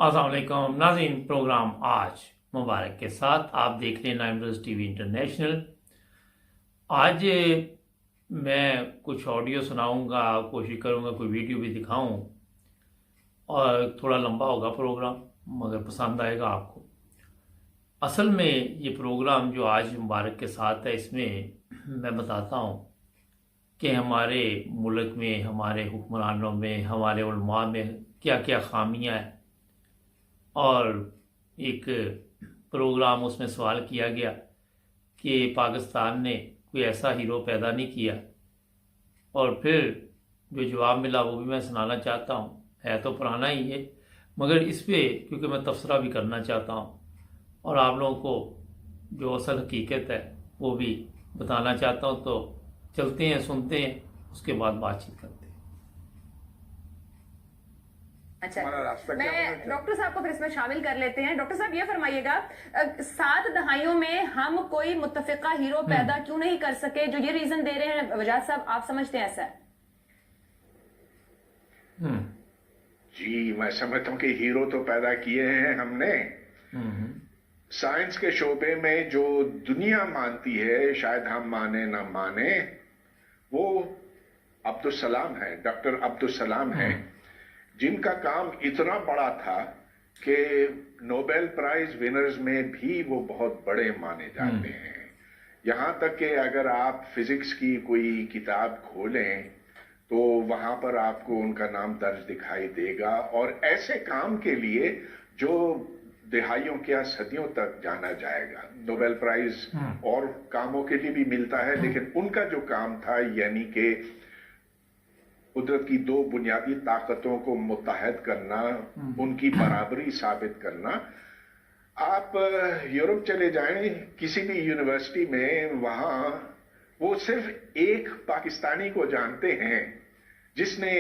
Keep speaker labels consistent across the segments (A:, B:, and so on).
A: अस्सलाम वालेकुम नाज़रीन, प्रोग्राम आज मुबारक के साथ आप देख रहे हैं नाइमरोज़ टीवी इंटरनेशनल। आज मैं कुछ ऑडियो सुनाऊंगा, कोशिश करूंगा कोई वीडियो भी दिखाऊं और थोड़ा लंबा होगा प्रोग्राम, मगर पसंद आएगा आपको। असल में ये प्रोग्राम जो आज मुबारक के साथ है, इसमें मैं बताता हूं कि हमारे मुल्क में, हमारे हुक्मरानों में, हमारे उलमा में क्या क्या खामियां हैं। और एक प्रोग्राम उसमें सवाल किया गया कि पाकिस्तान ने कोई ऐसा हीरो पैदा नहीं किया, और फिर जो जवाब मिला वो भी मैं सुनाना चाहता हूँ। है तो पुराना ही है, मगर इस पे क्योंकि मैं तबसरा भी करना चाहता हूँ और आप लोगों को जो असल हकीकत है वो भी बताना चाहता हूँ। तो चलते हैं, सुनते हैं, उसके बाद बातचीत करते हैं।
B: अच्छा, मैं डॉक्टर साहब को फिर इसमें शामिल कर लेते हैं। डॉक्टर साहब ये फरमाइएगा, 7 दहाइयों में हम कोई मुत्तफिका हीरो पैदा क्यों नहीं कर सके? जो ये रीजन दे रहे हैं वजाद साहब, आप समझते हैं ऐसा है?
C: जी, मैं समझता हूँ कि हीरो तो पैदा किए हैं हमने। साइंस के शोबे में जो दुनिया मानती है, शायद हम माने ना माने, वो अब्दुल सलाम है, डॉक्टर अब्दुल सलाम है, जिनका काम इतना बड़ा था कि नोबेल प्राइज विनर्स में भी वो बहुत बड़े माने जाते हैं। यहां तक कि अगर आप फिजिक्स की कोई किताब खोलें तो वहां पर आपको उनका नाम दर्ज दिखाई देगा, और ऐसे काम के लिए जो दहाइयों क्या सदियों तक जाना जाएगा। नोबेल प्राइज और कामों के लिए भी मिलता है, लेकिन उनका जो काम था, यानी कि कुदरत की 2 बुनियादी ताकतों को मुत्तहद करना, उनकी बराबरी साबित करना। आप यूरोप चले जाएं किसी भी यूनिवर्सिटी में, वहां वो सिर्फ एक पाकिस्तानी को जानते हैं जिसने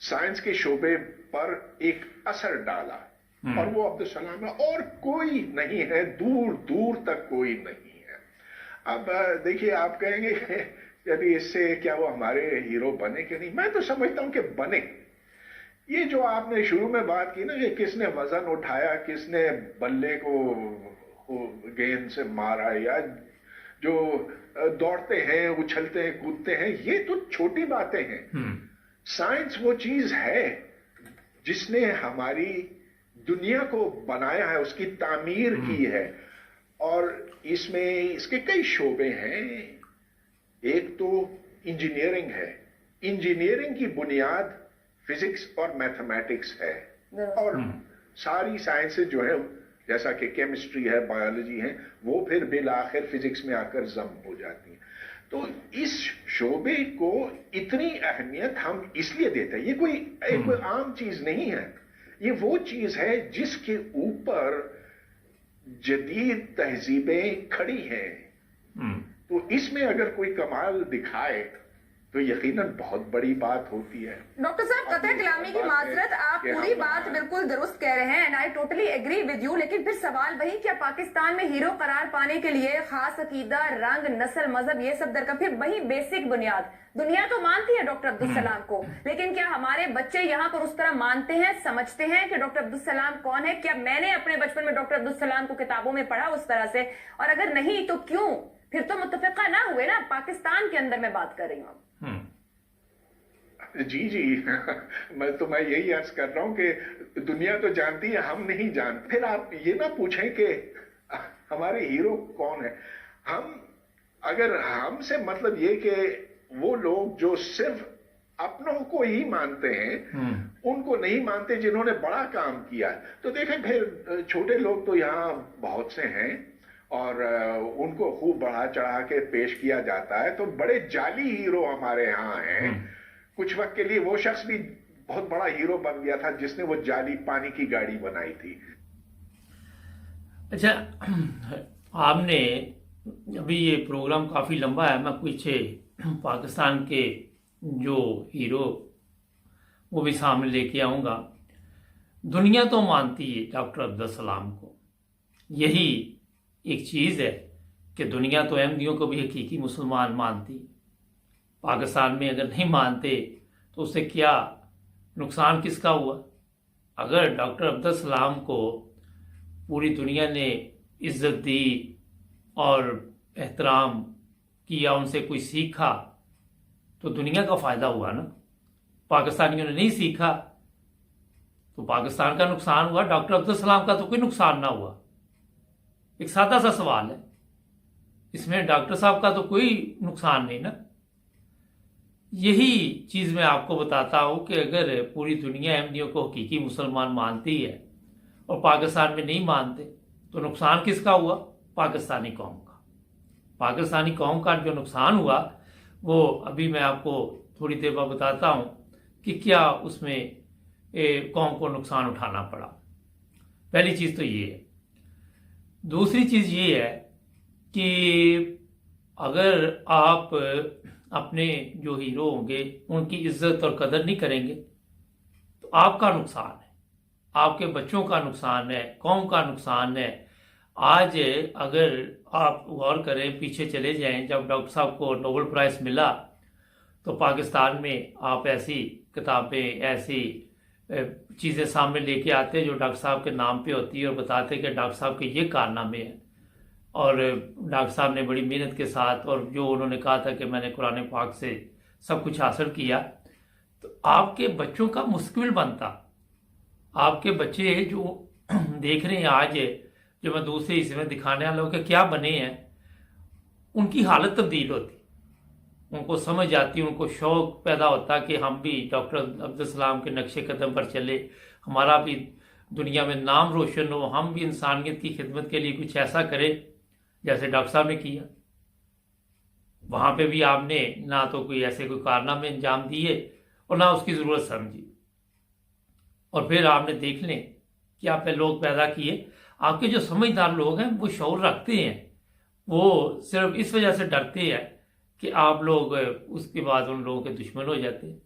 C: साइंस के शोबे पर एक असर डाला, और वो अब्दुल सलाम है, और कोई नहीं है, दूर दूर तक कोई नहीं है। अब देखिए, आप कहेंगे यदि इससे क्या वो हमारे हीरो बने कि नहीं? मैं तो समझता हूं कि बने। ये जो आपने शुरू में बात की ना कि किसने वजन उठाया, किसने बल्ले को गेंद से मारा, या जो दौड़ते हैं, उछलते हैं, कूदते हैं, ये तो छोटी बातें हैं। साइंस वो चीज है जिसने हमारी दुनिया को बनाया है, उसकी तामीर की है, और इसमें इसके कई शोबे हैं। एक तो इंजीनियरिंग है। इंजीनियरिंग की बुनियाद फिजिक्स और मैथमेटिक्स है, और सारी साइंसेज जो है, जैसा कि केमिस्ट्री है, बायोलॉजी है, वो फिर बिल आखिर फिजिक्स में आकर जम हो जाती है। तो इस शोबे को इतनी अहमियत हम इसलिए देते हैं। ये कोई आम चीज नहीं है, ये वो चीज है जिसके ऊपर जदीद तहजीबें खड़ी हैं। तो इसमें अगर कोई कमाल दिखाए तो यकीनन बहुत बड़ी बात होती है।
B: डॉक्टर साहब, कतई कलामी की माजरत, आप पूरी बात बिल्कुल दुरुस्त कह रहे हैं, and I totally agree with you. लेकिन फिर सवाल वही, क्या पाकिस्तान में हीरो करार पाने के लिए खास अकीदा, रंग, नस्ल, मजहब, ये सब दरकार? फिर वही बेसिक बुनियाद। दुनिया तो मानती है डॉक्टर अब्दुल सलाम को, लेकिन क्या हमारे बच्चे यहाँ पर उस तरह मानते हैं, समझते हैं कि डॉक्टर अब्दुल सलाम कौन है? क्या मैंने अपने बचपन में डॉक्टर अब्दुल सलाम को किताबों में पढ़ा उस तरह से? और अगर नहीं तो क्यों? फिर तो मुत्तफिका ना हुए ना। पाकिस्तान के अंदर मैं बात कर रही हूँ।
C: जी मैं यही अर्ज कर रहा हूं कि दुनिया तो जानती है, हम नहीं जानते। फिर आप ये ना पूछें कि हमारे हीरो कौन है। अगर हमसे मतलब ये कि वो लोग जो सिर्फ अपनों को ही मानते हैं, उनको नहीं मानते जिन्होंने बड़ा काम किया, तो देखें फिर छोटे लोग तो यहाँ बहुत से हैं, और उनको खूब बढ़ा चढ़ा के पेश किया जाता है। तो बड़े जाली हीरो हमारे यहाँ हैं। कुछ वक्त के लिए वो शख्स भी बहुत बड़ा हीरो बन गया था जिसने वो जाली पानी की गाड़ी बनाई थी।
A: अच्छा, आपने अभी ये प्रोग्राम काफ़ी लंबा है, मैं पीछे पाकिस्तान के जो हीरो वो भी सामने लेके आऊँगा। दुनिया तो मानती है डॉक्टर अब्दुल सलाम को, यही एक चीज़ है कि दुनिया तो अहमदियों को भी हकीकी मुसलमान मानती। पाकिस्तान में अगर नहीं मानते तो उससे क्या नुकसान किसका हुआ? اگر ڈاکٹر عبدالسلام کو پوری دنیا نے عزت دی اور احترام کیا، ان سے کوئی سیکھا، تو دنیا کا فائدہ ہوا نا. پاکستانیوں نے نہیں سیکھا تو پاکستان کا نقصان ہوا، ڈاکٹر عبدالسلام کا تو کوئی نقصان نہ ہوا. ایک سادہ سا سوال ہے، اس میں ڈاکٹر صاحب کا تو کوئی نقصان نہیں نا. یہی چیز میں آپ کو بتاتا ہوں کہ اگر پوری دنیا احمدیوں کو حقیقی مسلمان مانتی ہے اور پاکستان میں نہیں مانتے تو نقصان کس کا ہوا؟ پاکستانی قوم کا. پاکستانی قوم کا جو نقصان ہوا وہ ابھی میں آپ کو تھوڑی دیر بعد بتاتا ہوں کہ کیا اس میں قوم کو نقصان اٹھانا پڑا. پہلی چیز تو یہ ہے. دوسری چیز یہ ہے کہ اگر آپ اپنے جو ہیرو ہوں گے ان کی عزت اور قدر نہیں کریں گے تو آپ کا نقصان ہے، آپ کے بچوں کا نقصان ہے، قوم کا نقصان ہے. آج اگر آپ غور کریں، پیچھے چلے جائیں، جب ڈاکٹر صاحب کو نوبل پرائز ملا تو پاکستان میں آپ ایسی کتابیں، ایسی چیزیں سامنے لے کے آتے جو ڈاکٹر صاحب کے نام پہ ہوتی ہے اور بتاتے کہ ڈاکٹر صاحب کے یہ کارنامے ہیں اور ڈاکٹر صاحب نے بڑی محنت کے ساتھ، اور جو انہوں نے کہا تھا کہ میں نے قرآن پاک سے سب کچھ حاصل کیا. تو آپ کے بچوں کا مستقبل بنتا. آپ کے بچے جو دیکھ رہے ہیں آج، جو میں دوسرے حصے میں دکھانے والوں کہ کیا بنے ہیں، ان کی حالت تبدیل ہوتی، ان کو سمجھ آتی، ان کو شوق پیدا ہوتا کہ ہم بھی ڈاکٹر عبدالسلام کے نقش قدم پر چلے، ہمارا بھی دنیا میں نام روشن ہو، ہم بھی انسانیت کی خدمت کے لیے کچھ ایسا کرے جیسے ڈاکٹر صاحب نے کیا. وہاں پہ بھی آپ نے نہ تو کوئی ایسے کوئی کارنامے انجام دیے اور نہ اس کی ضرورت سمجھی، اور پھر آپ نے دیکھ لیں کہ آپ نے لوگ پیدا کیے. آپ کے جو سمجھدار لوگ ہیں وہ شعور رکھتے ہیں، وہ صرف اس وجہ سے ڈرتے ہیں کہ آپ لوگ اس کے بعد ان لوگوں کے دشمن ہو جاتے ہیں.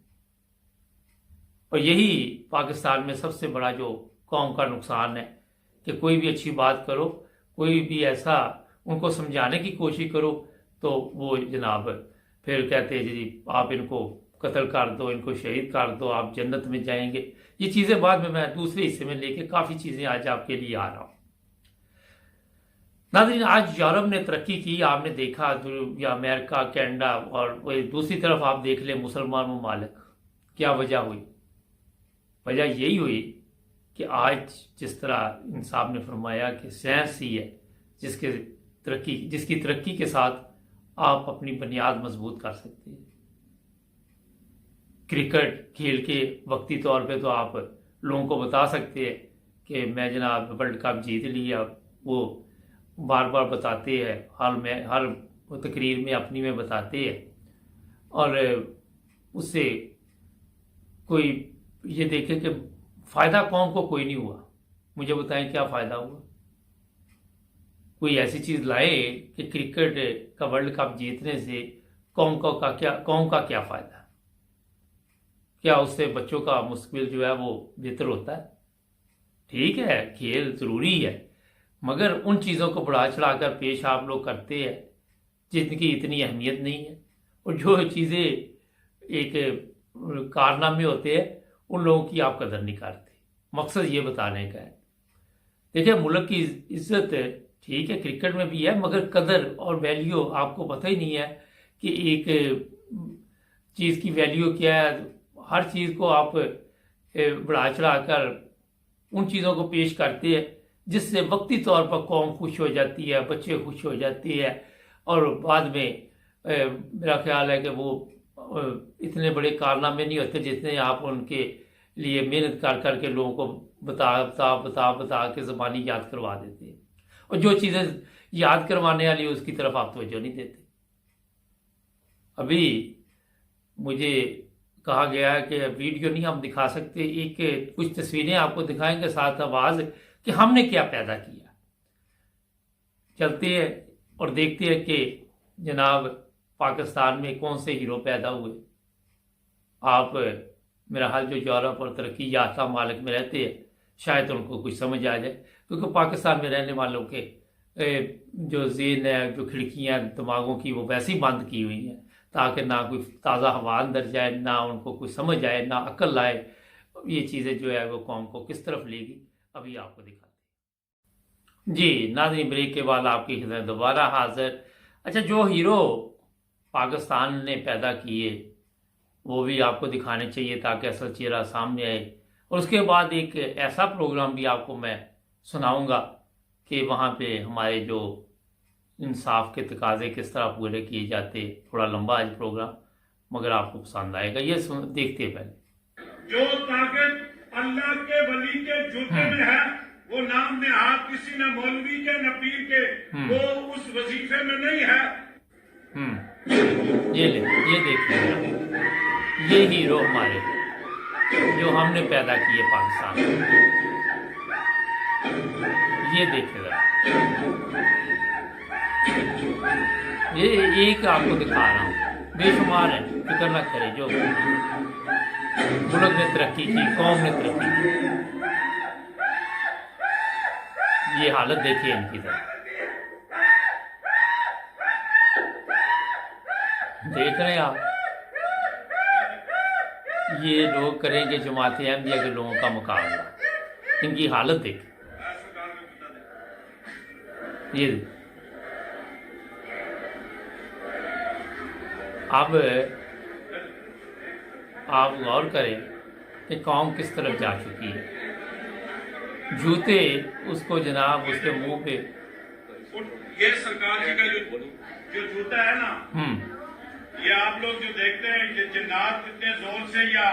A: اور یہی پاکستان میں سب سے بڑا جو قوم کا نقصان ہے کہ کوئی بھی اچھی بات کرو، کوئی بھی ایسا ان کو سمجھانے کی کوشش کرو تو وہ جناب پھر کہتے ہیں جی آپ ان کو قتل کر دو، ان کو شہید کر دو، آپ جنت میں جائیں گے. یہ چیزیں بعد میں دوسرے حصے میں لے کے کافی چیزیں آج آپ کے لیے آ رہا ہوں. ناظرین، آج یورپ نے ترقی کی، آپ نے دیکھا، یا امریکہ، کینیڈا، اور دوسری طرف آپ دیکھ لیں مسلمان ممالک. کیا وجہ ہوئی؟ وجہ یہی ہوئی کہ آج جس طرح انصاف نے فرمایا کہ سائنس ہی ہے جس کی ترقی کے ساتھ آپ اپنی بنیاد مضبوط کر سکتے ہیں. کرکٹ کھیل کے وقتی طور پہ تو آپ لوگوں کو بتا سکتے ہیں کہ میں جناب ورلڈ کپ جیت لیا، وہ بار بار بتاتے ہیں، ہر تقریر میں اپنی میں بتاتے ہیں، اور اس سے کوئی یہ دیکھے کہ فائدہ قوم کو کوئی نہیں ہوا. مجھے بتائیں کیا فائدہ ہوا؟ کوئی ایسی چیز لائے کہ کرکٹ کا ورلڈ کپ جیتنے سے قوم کا کیا فائدہ؟ کیا اس سے بچوں کا مستقبل جو ہے وہ بہتر ہوتا ہے؟ ٹھیک ہے، کھیل ضروری ہے، مگر ان چیزوں کو بڑھا چڑھا کر پیش آپ لوگ کرتے ہیں جن کی اتنی اہمیت نہیں ہے، اور جو چیزیں ایک کارنامے ہوتے ہیں ان لوگوں کی آپ قدر نہیں کرتے. مقصد یہ بتانے کا ہے. دیکھیں، ملک کی عزت ٹھیک ہے کرکٹ میں بھی ہے، مگر قدر اور ویلیو آپ کو پتہ ہی نہیں ہے کہ ایک چیز کی ویلیو کیا ہے. ہر چیز کو آپ بڑھا چڑھا کر ان چیزوں کو پیش کرتے ہیں جس سے وقتی طور پر قوم خوش ہو جاتی ہے، بچے خوش ہو جاتے ہیں، اور بعد میں میرا خیال ہے کہ وہ اتنے بڑے کارنامے نہیں ہوتے جتنے آپ ان کے لیے محنت کر کر کے لوگوں کو بتا کے زبانی یاد کروا دیتے ہیں، اور جو چیزیں یاد کروانے والی اس کی طرف آپ توجہ نہیں دیتے. ابھی مجھے کہا گیا ہے کہ ویڈیو نہیں ہم دکھا سکتے، کچھ تصویریں آپ کو دکھائیں گے ساتھ آواز کہ ہم نے کیا پیدا کیا. چلتے ہیں اور دیکھتے ہیں کہ جناب پاکستان میں کون سے ہیرو پیدا ہوئے. آپ میرا حال جو یورپ اور ترقی یافتہ ممالک میں رہتے ہیں شاید ان کو کچھ سمجھ آ جائے، کیونکہ پاکستان میں رہنے والوں کے جو ذہن ہے، جو کھڑکیاں دماغوں کی وہ ویسی بند کی ہوئی ہیں تاکہ نہ کوئی تازہ ہوا اندر جائے، نہ ان کو کوئی سمجھ آئے، نہ عقل آئے، یہ چیزیں جو ہے وہ قوم کو کس طرف لے گی، ابھی آپ کو دکھاتے ہیں۔ جی ناظرین، بریک کے بعد آپ کی خدمت دوبارہ حاضر۔ اچھا، جو ہیرو پاکستان نے پیدا کیے وہ بھی آپ کو دکھانے چاہیے تاکہ اصل چہرہ سامنے آئے، اور اس کے بعد ایک ایسا پروگرام بھی آپ کو میں سناؤں گا کہ وہاں پہ ہمارے جو انصاف کے تقاضے کس طرح پورے کیے جاتے۔ تھوڑا لمبا ہے پروگرام، مگر آپ کو پسند آئے گا، یہ دیکھتے پہلے۔
D: جو طاقت اللہ کے ولی کے جوتے میں ہے وہ نام نہاد کسی نہ مولوی کے نہ پیر کے، وہ اس وظیفے میں نہیں ہے۔
A: یہ دیکھیے، یہ ہیرو ہمارے جو ہم نے پیدا کیے پاکستان میں، یہ دیکھے ذرا، یہ ایک آپ کو دکھا رہا ہوں، بے شمار ہے، فکر نہ کرے۔ جو ملک نے ترقی کی، قوم نے ترقی کی، یہ حالت دیکھیے ان کی طرف، دیکھ رہے ہیں آپ، یہ لوگ کریں گے جماعت احمدیہ کے لوگوں کا مقابلہ، ان کی حالت دیکھیں، یہ اب آپ غور کریں کہ قوم کس طرف جا چکی ہے۔ جوتے اس کو جناب اس کے منہ پہ،
D: یہ سرکار جی کا جو جوتا ہے نا، یہ آپ لوگ جو دیکھتے ہیں کہ جنات اتنے زور سے یا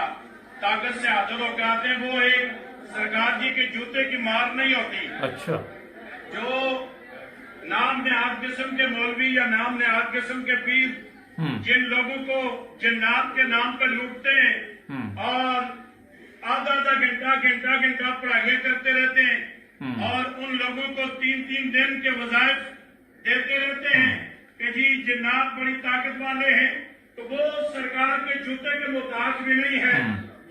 D: طاقت سے حاضر ہو کے آتے ہیں، وہ ایک سرکار جی کے جوتے کی مار نہیں ہوتی۔
A: اچھا،
D: جو نام نہاد قسم کے مولوی یا نام نہاد قسم کے پیر جن لوگوں کو جنات کے نام پہ لوٹتے ہیں اور آدھا گھنٹہ پڑھائیاں کرتے رہتے ہیں، اور ان لوگوں کو 3 دن کے وظائف دیتے رہتے ہیں کہ جی جنات بڑی طاقت والے ہیں، تو وہ سرکار کے جوتے کے محتاج بھی نہیں ہے۔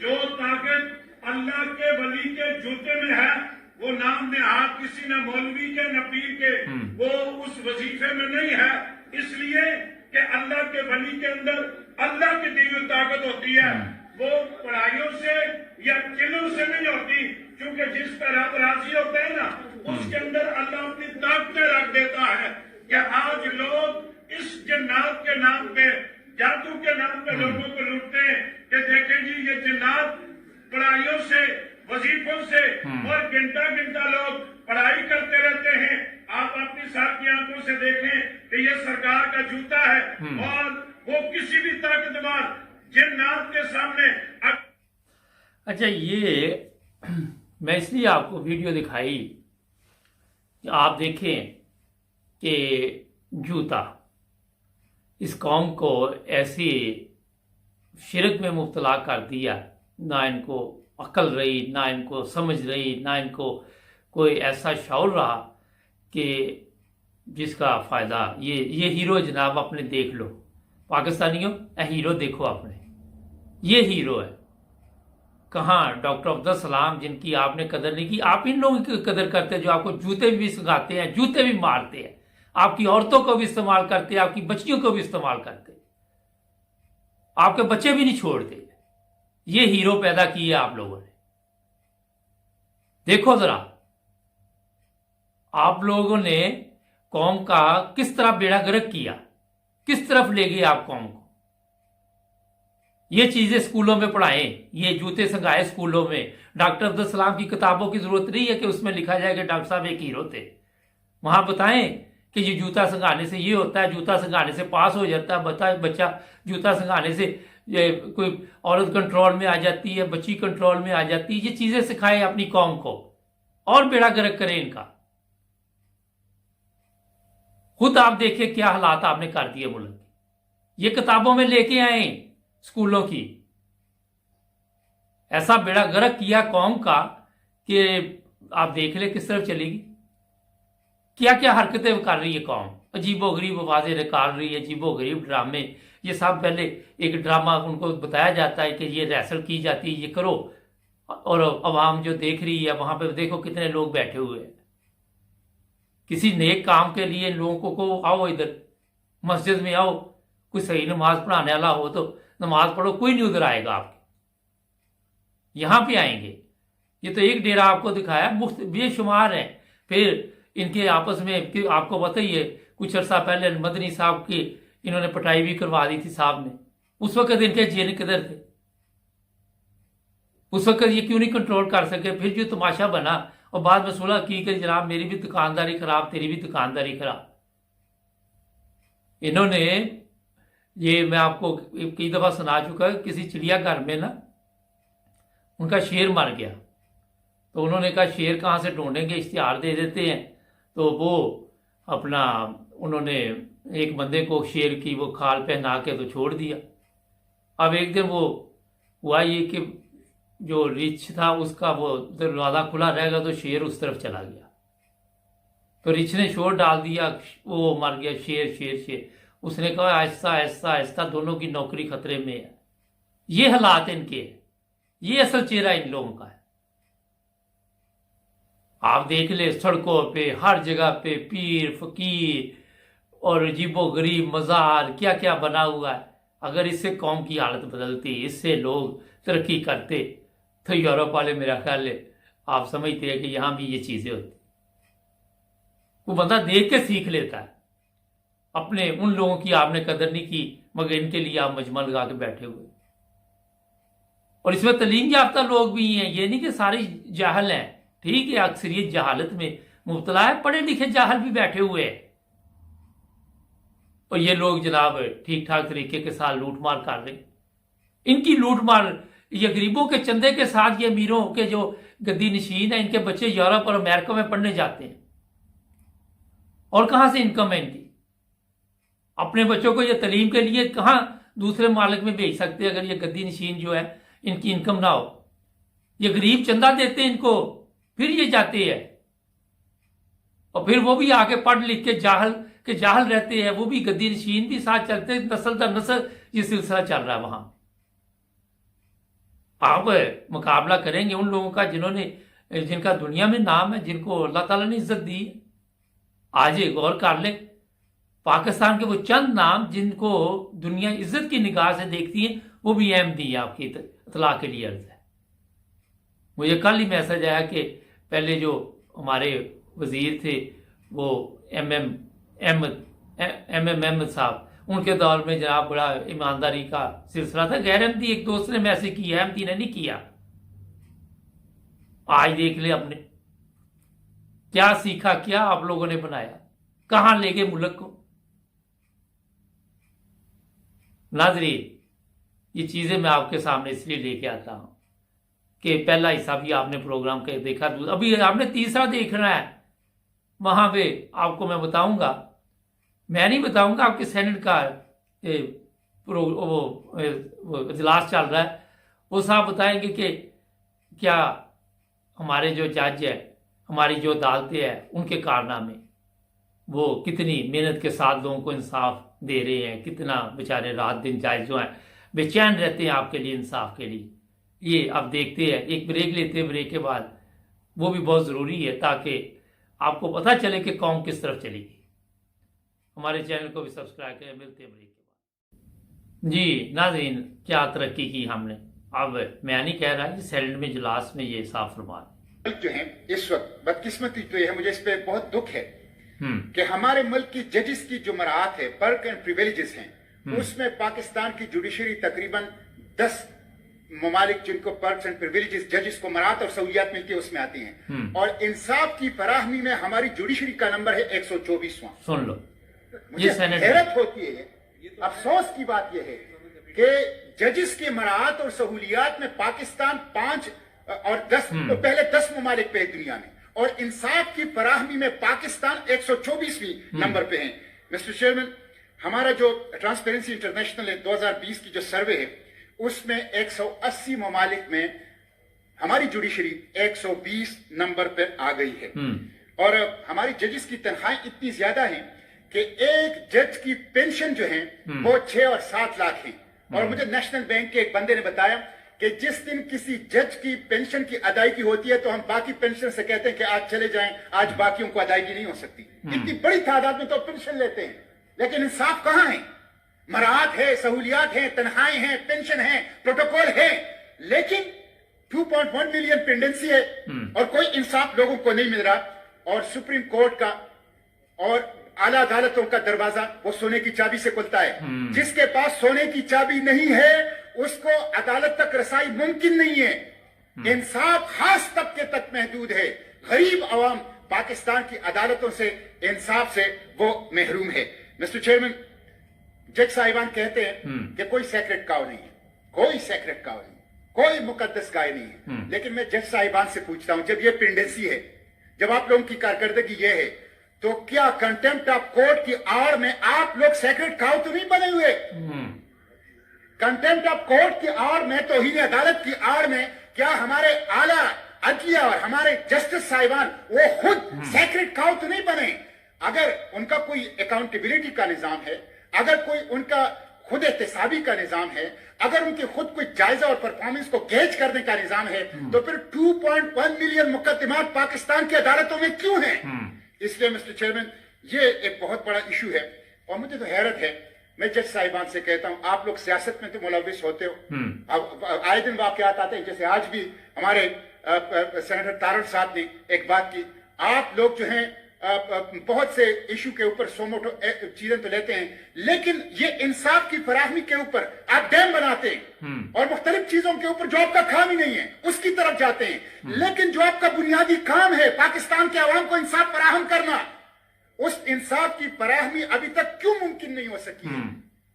D: جو طاقت اللہ کے ولی کے جوتے میں ہے وہ نام نہاد کسی نہ مولوی کے نہ پیر کے، وہ اس وظیفے میں نہیں ہے، اس لیے کہ اللہ کے ولی کے اندر اللہ کی دی ہوئی طاقت ہوتی ہے، وہ پڑھائیوں سے یا قلعوں سے نہیں ہوتی، کیونکہ جس پہ رب راضی ہوتا ہے نا اس کے اندر اللہ اپنی طاقتیں رکھ دیتا ہے۔ کہ آج لوگ اس جنات کے نام پہ، جادو کے نام پہ لوگوں کو لوٹتے ہیں کہ دیکھیں جی یہ جنات پڑھائیوں سے، وظیفوں سے، اور گھنٹہ لوگ پڑھائی کرتے رہتے ہیں۔ آپ اپنی ساتھ کی آنکھوں سے دیکھیں کہ یہ سرکار کا جوتا ہے، اور وہ کسی بھی طاقتور جنات کے سامنے۔
A: اچھا، یہ میں اس لیے آپ کو ویڈیو دکھائی کہ آپ دیکھیں کہ جوتا اس قوم کو ایسی شرک میں مبتلا کر دیا، نہ ان کو عقل رہی، نہ ان کو سمجھ رہی، نہ ان کو کوئی ایسا شعور رہا کہ جس کا فائدہ یہ ہیرو جناب اپنے دیکھ لو پاکستانیوں، ہیرو دیکھو اپنے، یہ ہیرو ہے۔ کہاں ڈاکٹر عبدالسلام جن کی آپ نے قدر نہیں کی، آپ ان لوگوں کی قدر کرتے جو آپ کو جوتے بھی سکھاتے ہیں، جوتے بھی مارتے ہیں، آپ کی عورتوں کو بھی استعمال کرتے ہیں، آپ کی بچیوں کو بھی استعمال کرتے ہیں، آپ کے بچے بھی نہیں چھوڑتے۔ یہ ہیرو پیدا کیے آپ لوگوں نے، دیکھو ذرا آپ لوگوں نے قوم کا کس طرح بیڑا گرک کیا، کس طرف لے گئے آپ قوم کو۔ یہ چیزیں اسکولوں میں پڑھائیں، یہ جوتے سنگائے اسکولوں میں۔ ڈاکٹر عبدالسلام کی کتابوں کی ضرورت نہیں ہے کہ اس میں لکھا جائے کہ ڈاکٹر صاحب ایک ہیرو تھے، وہاں بتائیں کہ یہ جوتا سنگانے سے یہ ہوتا ہے، جوتا سنگانے سے پاس ہو جاتا ہے بچہ، جوتا سنگانے سے کوئی عورت کنٹرول میں آ جاتی ہے، بچی کنٹرول میں آ جاتی ہے۔ یہ چیزیں سکھائیں اپنی قوم کو اور بیڑا گرک کریں ان کا۔ خود آپ دیکھیں کیا حالات آپ نے کر دیے ملک، یہ کتابوں میں لے کے آئیں اسکولوں کی، ایسا بیڑا گرک کیا قوم کا کہ آپ دیکھ لیں کس طرف چلے گی، کیا کیا حرکتیں کر رہی ہے قوم، عجیب و غریب آوازیں نکال رہی ہے، عجیب و غریب ڈرامے۔ یہ سب پہلے ایک ڈرامہ ان کو بتایا جاتا ہے کہ یہ ریہرسل کی جاتی ہے، یہ کرو، اور عوام جو دیکھ رہی ہے وہاں پہ دیکھو کتنے لوگ بیٹھے ہوئے ہیں۔ کسی نیک کام کے لیے لوگوں کو آؤ ادھر مسجد میں آؤ، کوئی صحیح نماز پڑھانے والا ہو تو نماز پڑھو، کوئی نہیں ادھر آئے گا آپ کے۔ यहाँ पे आएंगे। ये तो एक डेरा आपको दिखाया, मुफ्त बेशुमार है। फिर इनके आपस में आपको पता ही है, कुछ अर्सा पहले मदनी साहब की इन्होंने पटाई भी करवा दी थी साहब ने। उस वक्त इनके जेल किधर थे? उस वक्त ये क्यों नहीं कंट्रोल कर सके? फिर जो तमाशा बना और बाद में सुलह की कि जनाब मेरी भी दुकानदारी खराब, तेरी भी दुकानदारी खराब। इन्होंने ये मैं आपको कई दफा सुना चुका है, किसी चिड़ियाघर में ना उनका शेर मर गया, तो उन्होंने कहा शेर कहाँ से ढूंढेंगे, इश्तिहार दे देते हैं। तो वो अपना उन्होंने एक बंदे को शेर की वो खाल पहना के तो छोड़ दिया। अब एक दिन वो हुआ ये कि जो रिछ था उसका वो दरवाज़ा खुला रहेगा तो शेर उस तरफ चला गया, तो रिछ ने शोर डाल दिया, वो मर गया, शेर शेर शेर। उसने कहा आहिस्ता आहिस्ता आहिस्ता दोनों की नौकरी खतरे में है। ये हालात इनके हैं, ये असल चेहरा इन लोगों का है। आप देख ले सड़कों पे हर जगह पे पीर फकीर और अजीबो गरीब मज़ार क्या क्या बना हुआ है। अगर इससे कौम की हालत बदलती, इससे लोग तरक्की करते, तो यूरोप वाले मेरा ख्याल है आप समझते हैं कि यहाँ भी ये चीज़ें होती। वो बंदा देख के सीख लेता है। अपने उन लोगों की आपने कदर नहीं की, मगर इनके लिए आप मजमा लगा के बैठे हुए। और इसमें तलीम याफ्ता लोग भी हैं, ये नहीं कि सारे जाहल हैं। ठीक है, अक्सरियत जहालत में मुब्तला है, पढ़े लिखे जाहल भी बैठे हुए हैं। और ये लोग जनाब ठीक ठाक तरीके के साथ लूट मार कर रहे हैं। इनकी लूट मार ये गरीबों के चंदे के साथ ये अमीरों के जो गद्दी नशीन है, इनके बच्चे यूरोप और अमेरिका में पढ़ने जाते हैं। और कहाँ से इनकम है इनकी? अपने बच्चों को ये तालीम के लिए कहाँ दूसरे मालिक में भेज सकते हैं अगर ये गद्दी नशीन जो है इनकी इनकम ना हो? ये गरीब चंदा देते हैं इनको, फिर ये जाते हैं और फिर वो भी आके पढ़ लिख के जाहल रहते हैं। वो भी गद्दी नशीन भी साथ चलते हैं, नस्ल दर नस्ल ये सिलसिला चल रहा है वहां। आप मुकाबला करेंगे उन लोगों का जिनका दुनिया में नाम है, जिनको अल्लाह ताला ने इज्जत दी है। आज गौर कर ले, पाकिस्तान के वो चंद नाम जिनको दुनिया इज्जत की निगाह से देखती है, वो भी अहम दी है। आपकी इतला के लिए अर्ज है। मुझे कल ही मैसेज आया कि पहले जो हमारे वजीर थे वो एम एम साहब, उनके दौर में जनाब बड़ा ईमानदारी का सिलसिला था। गैर अहमदी एक दोस्त ने मैसेज किया, अहमदी ने नहीं किया। आज देख ले अपने क्या सीखा, क्या आप लोगों ने बनाया, कहां ले गए मुल्क को। नाज़रीन, ये चीजें मैं आपके सामने इसलिए लेके आता हूं कि पहला हिस्सा भी आपने प्रोग्राम का देखा, अभी आपने तीसरा देखना है। वहां पे आपको मैं बताऊंगा, मैं नहीं बताऊंगा, आपके सेनेट का वो इजलास चल रहा है, वो साहब बताएंगे कि क्या हमारे जो जज है, हमारी जो अदालतें हैं, उनके कारनामे, वो कितनी मेहनत के साथ लोगों को इंसाफ दे रहे हैं, कितना बेचारे रात दिन जज जो हैं बेचैन रहते हैं आपके लिए, इंसाफ के लिए। ये आप देखते हैं। एक ब्रेक लेते हैं, ब्रेक के बाद वो भी बहुत ज़रूरी है ताकि आपको पता चले कि कौम किस तरफ चलेगी। हमारे चैनल को भी सब्सक्राइब करें। मिलते हैं ब्रेक के बाद। जी नाज़रीन, क्या तरक्की की हमने। अब मैं नहीं कह रहा, ये सेनेट में इजलास में ये साफ फरमान
E: जो है इस वक्त बदकिस्मती तो है, मुझे इस पे बहुत दुख है कि हमारे मुल्क की जजेस की जो मराहत है, पर्क एंड प्रिविलेजेस हैं, उसमें पाकिस्तान की जुडिशरी तकरीबन 10 ममालिक जिनको पर्क्स एंड प्रिविलेजेस जजेस को मराहत और सहूलियात मिलती है उसमें आती हैं। और इंसाफ की फराहमी में हमारी जुडिशरी का नंबर है 124वां।
A: सुन लो,
E: मुझे हैरत होती है, अफसोस की बात यह है कि जजेस के मराहत और सहूलियात में पाकिस्तान 5 और 10 तो पहले 10 ममालिक पे है दुनिया में, और इंसाफ की फराहमी में पाकिस्तान 124वीं नंबर पे है। मिस्टर चेयरमैन, हमारा जो ट्रांसपेरेंसी इंटरनेशनल है 2020 की जो सर्वे है, उसमें 180 ममालिक में हमारी जुडिशरी 120 नंबर पर आ गई है। और हमारी जजेस की तनख्वाहें इतनी ज्यादा हैं कि एक जज की पेंशन जो है वो 6 और 7 लाख है। और मुझे नेशनल बैंक के एक बंदे ने बताया कि जिस दिन किसी जज की पेंशन की अदायगी होती है तो हम बाकी पेंशन से कहते हैं कि आज चले जाएं, आज बाकियों को अदायगी नहीं हो सकती। इतनी बड़ी तादाद में तो पेंशन लेते हैं, लेकिन इंसाफ कहां है? मराहत है, सहूलियात है, तनख्वाहें हैं, पेंशन है, प्रोटोकॉल है, लेकिन 2.1 मिलियन पेंडेंसी है और कोई इंसाफ लोगों को नहीं मिल रहा, और सुप्रीम कोर्ट का और आला अदालतों का दरवाजा वो सोने की चाबी से खुलता है। जिसके पास सोने की चाबी नहीं है उसको अदालत तक रसाई मुमकिन नहीं है। इंसाफ खास तबके तक महदूद है। गरीब अवाम पाकिस्तान की अदालतों से, इंसाफ से वो महरूम है। मिस्टर चेयरमैन, जज साहिबान कहते हैं कि कोई सेक्रेट काव नहीं है, कोई सेक्रेट काव नहीं, कोई मुकद्दस गाय नहीं है। लेकिन मैं जज साहिबान से पूछता हूं, जब ये पेंडेंसी है, जब आप लोगों की कारकर्दगी ये है, तो क्या कंटेम्प्ट ऑफ कोर्ट की आड़ में आप लोग सेक्रेट काव तो नहीं बने हुए? कंटेम्प्ट ऑफ कोर्ट की आड़ में, तौहीन अदालत की आड़ में क्या हमारे आला अदलिया और हमारे जस्टिस साहिबान वो खुद सेक्रेट काव तो नहीं बने? अगर उनका कोई अकाउंटेबिलिटी का निजाम है, अगर कोई उनका खुद एहतसाबी का निजाम है, अगर उनके खुद कोई जायजा और परफॉर्मेंस को गेज करने का निजाम है, तो फिर 2.1 मिलियन मुकदमात पाकिस्तान की अदालतों में क्यों हैं? इसलिए मिस्टर चेयरमैन, ये एक बहुत बड़ा इशू है और मुझे तो हैरत है। मैं जज साहिबान से कहता हूं, आप लोग सियासत में तो मुलविस होते हो, अब आए दिन वाकयात आते हैं, जैसे आज भी हमारे सेनेटर तारड़ साहब ने एक बात की, आप लोग जो हैं बहुत से इशू के ऊपर सोमोटो चीजें तो लेते हैं, लेकिन ये इंसाफ की फराहमी के ऊपर आप डैम बनाते हैं और मुख्तलिफ चीजों के ऊपर जो आपका काम ही नहीं है उसकी तरफ जाते हैं। लेकिन जो आपका बुनियादी काम है पाकिस्तान के अवाम को इंसाफ फराहम करना, उस इंसाफ की फराहमी अभी तक क्यों मुमकिन नहीं हो सकी है?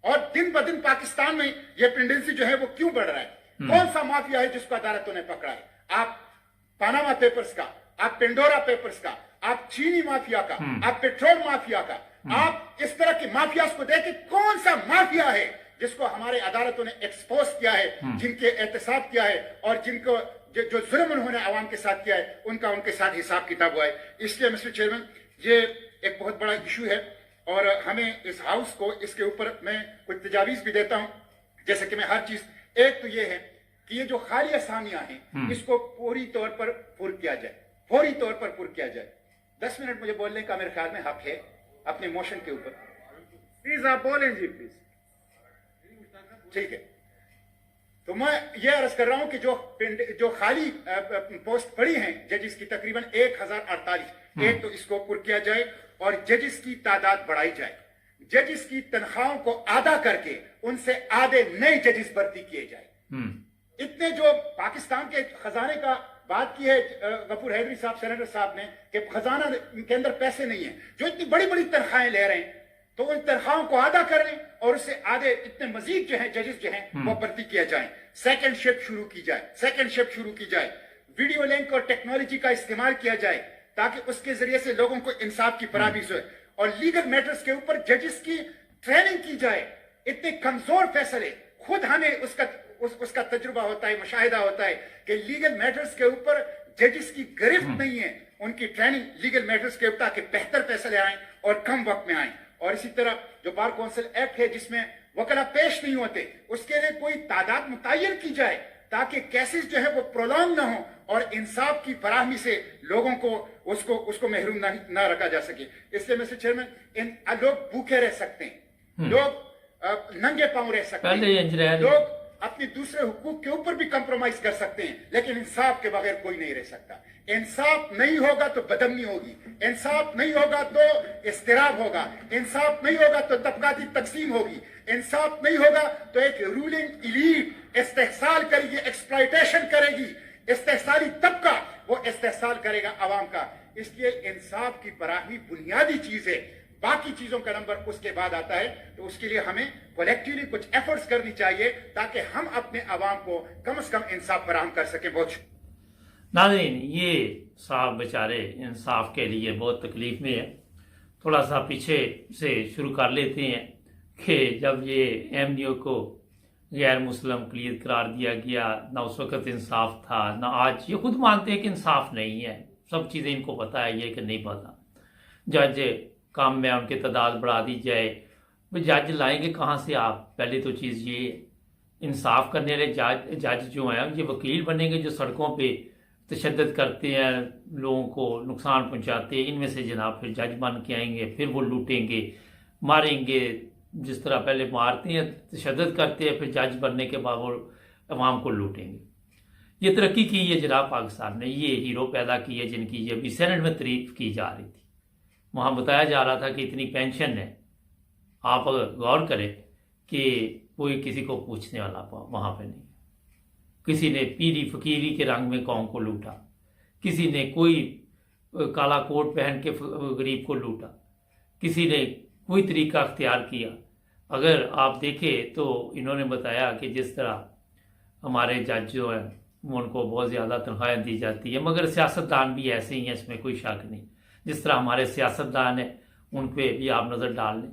E: और दिन ब दिन पाकिस्तान में यह पेंडेंसी जो है वो क्यों बढ़ रहा है? कौन सा माफिया है जिसको अदालतों ने पकड़ा है? आप पानामा पेपर्स का, आप पेंडोरा पेपर्स का, आप चीनी माफिया का, आप पेट्रोल माफिया का, आप इस तरह के माफियाज को देखें, कौन सा माफिया है जिसको हमारे अदालतों ने एक्सपोज किया है, जिनके एहतसाब किया है और जिनको जो जुल्म उन्होंने आवाम के साथ किया है उनका उनके साथ हिसाब किताब हुआ है। इसलिए मिस्टर चेयरमैन, ये एक बहुत बड़ा इशू है और हमें इस हाउस को इसके ऊपर मैं कुछ तजावीज भी देता हूं, जैसे कि मैं हर चीज, एक तो ये है कि ये जो खाली असामियां हैं इसको पूरी तौर पर पुर किया जाए, फौरी तौर पर पुर किया जाए। 10 मिनट मुझे बोलने का मेरे ख्याल में हक है अपने मोशन के ऊपर। प्लीज आप बोलें जी, प्लीज। ठीक है, तो मैं ये अर्ज कर रहा हूं कि जो खाली पोस्ट पड़ी हैं जजिस की तकरीबन 1048, एक तो इसको पुर किया जाए और जजिस की तादाद बढ़ाई जाए। जजिस की तनख्वाहों को आधा करके उनसे आधे नए जजिस भर्ती किए जाए। इतने जो पाकिस्तान के खजाने का बात की है गफूर हैदरी साहब, सेनेटर साहब ने, कि खजाना के अंदर पैसे नहीं है, जो इतनी बड़ी बड़ी तनख्वाहें ले रहे हैं, तो उन तनख्वाहों को आधा कर लें और उससे आधे इतने मजीद जो है जजेस जो हैं वो भर्ती किया जाए। सेकंड शिफ्ट शुरू की जाए, सेकंड शिफ्ट शुरू की जाए। वीडियो लिंक और टेक्नोलॉजी का इस्तेमाल किया जाए ताकि उसके जरिए से लोगों को इंसाफ की फराहमी हो और लीगल मैटर्स के ऊपर जजेस की ट्रेनिंग की जाए। इतने कमजोर फैसले, खुद हमें उसका तजुर्बा होता है, मुशाहिदा होता है कि लीगल मैटर्स के ऊपर जजेस की गिरफ्त नहीं है, उनकी ट्रेनिंग लीगल मैटर्स के ऊपर ताकि बेहतर फैसले आए और कम वक्त में आए। और इसी तरह जो बार काउंसिल एक्ट है जिसमें वकला पेश नहीं होते, उसके लिए कोई तादाद मुतय्यन की जाए ताकि केसेस जो है वो प्रोलॉन्ग ना हो और इंसाफ की फराहमी से लोगों को उसको महरूम ना रखा जा सके। इसलिए मिस्टर चेयरमैन, लोग भूखे रह सकते हैं, लोग नंगे पांव रह सकते हैं, लोग अपने दूसरे हुकूक के ऊपर भी कंप्रोमाइज कर सकते हैं, लेकिन इंसाफ के बगैर कोई नहीं रह सकता। इंसाफ नहीं होगा तो बदअमनी होगी, इंसाफ नहीं होगा तो इस्तिराब होगा, इंसाफ नहीं होगा तो तबकाती तकसीम होगी, इंसाफ नहीं होगा तो एक रूलिंग इलीट इस्तेहसाल करेगी, एक्सप्लॉयटेशन करेगी। इस्तेहसाली तबका वो इस्तेहसाल करेगा आवाम का। इसलिए इंसाफ की फराहमी बुनियादी चीज है, बाकी चीजों का नंबर उसके बाद आता है। तो उसके लिए हमें कलेक्टिवली कुछ एफर्ट्स करनी चाहिए ताकि हम अपने आवाम को कम से कम इंसाफ फराहम कर सकें। बहुत
A: नाज़रीन, ये साहब बेचारे इंसाफ के लिए बहुत तकलीफ में है। थोड़ा सा पीछे से शुरू कर लेते हैं कि जब ये एमडीओ को गैर मुस्लिम अक़लियत करार दिया गया, ना उस वक़्त इंसाफ था ना आज। ये खुद मानते हैं कि इंसाफ नहीं है, सब चीज़ें इनको पता है, ये कि नहीं पता। जज काम में उनकी तादाद बढ़ा दी जाए, वो जज लाएंगे कहाँ से आप? पहले तो चीज़ ये इंसाफ करने वाले जज जो हैं ये वकील बनेंगे जो सड़कों पे तशद्दुद करते हैं, लोगों को नुकसान पहुंचाते हैं। इनमें से जनाब फिर जज बन के आएंगे, फिर वो लूटेंगे, मारेंगे, जिस तरह पहले मारते हैं, तशद्दुद करते हैं, फिर जज बनने के बाद वो अवाम को लूटेंगे। یہ ترقی کی ہے جناب پاکستان نے، یہ ہیرو پیدا کی ہے جن کی یہ ابھی سینٹ میں تعریف کی جا رہی تھی، وہاں بتایا جا رہا تھا کہ اتنی پینشن ہے. آپ اگر غور کریں کہ کوئی کسی کو پوچھنے والا وہاں پہ نہیں، کسی نے پیری فقیری کے رنگ میں قوم کو لوٹا، کسی نے کوئی کالا کوٹ پہن کے غریب کو لوٹا، کسی نے کوئی طریقہ اختیار کیا. اگر آپ دیکھیں تو انہوں نے بتایا کہ جس طرح ہمارے جج جو ہیں ان کو بہت زیادہ تنخواہیں دی جاتی ہیں، مگر سیاستدان بھی ایسے ہی ہیں، اس میں کوئی شک نہیں. جس طرح ہمارے سیاستدان ہیں ان پہ بھی آپ نظر ڈال لیں،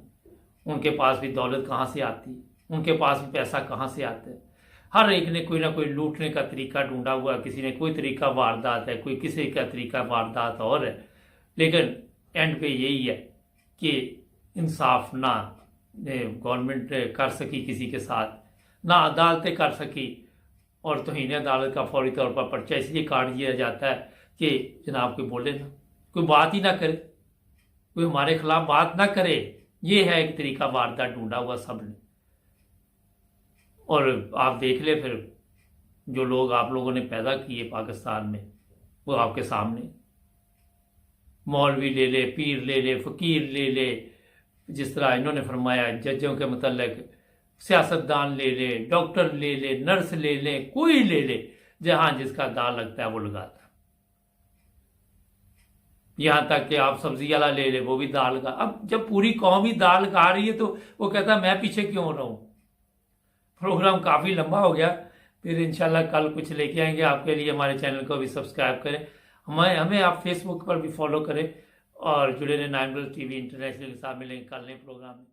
A: ان کے پاس بھی دولت کہاں سے آتی ہے، ان کے پاس بھی پیسہ کہاں سے آتا ہے. ہر ایک نے کوئی نہ کوئی لوٹنے کا طریقہ ڈھونڈا ہوا ہے، کسی نے کوئی طریقہ واردات ہے، کوئی کسی کا طریقہ واردات اور ہے. لیکن اینڈ پہ یہی ہے کہ انصاف نہ گورنمنٹ کر سکی کسی کے ساتھ، نہ عدالتیں کر سکی، اور توہین عدالت کا فوری طور پر پرچہ اس لیے کاٹ دیا جاتا ہے کہ جناب کوئی بولے نا، کوئی بات ہی نہ کرے، کوئی ہمارے خلاف بات نہ کرے. یہ ہے ایک طریقہ واردات ڈھونڈا ہوا سب نے. اور آپ دیکھ لیں پھر جو لوگ آپ لوگوں نے پیدا کیے پاکستان میں وہ آپ کے سامنے، مولوی لے لے، پیر لے لے، فقیر لے لے، جس طرح انہوں نے فرمایا ججوں کے متعلق، سیاستدان لے لے، ڈاکٹر لے لے، نرس لے لیں، کوئی لے لے، جہاں جس کا داغ لگتا ہے وہ لگاتا. یہاں تک کہ آپ سبزی والا لے لے، وہ بھی داغ لگا. اب جب پوری قوم ہی داغ لگا رہی ہے تو وہ کہتا ہے میں پیچھے کیوں رہوں. پروگرام کافی لمبا ہو گیا، پھر انشاءاللہ کل کچھ لے کے آئیں گے آپ کے لیے. ہمارے چینل کو بھی سبسکرائب کریں، ہمیں آپ فیس بک پر بھی فالو کریں، اور جڑے رہیں nine plus T V international کے ساتھ. ملیں گے کل نئے پروگرام میں.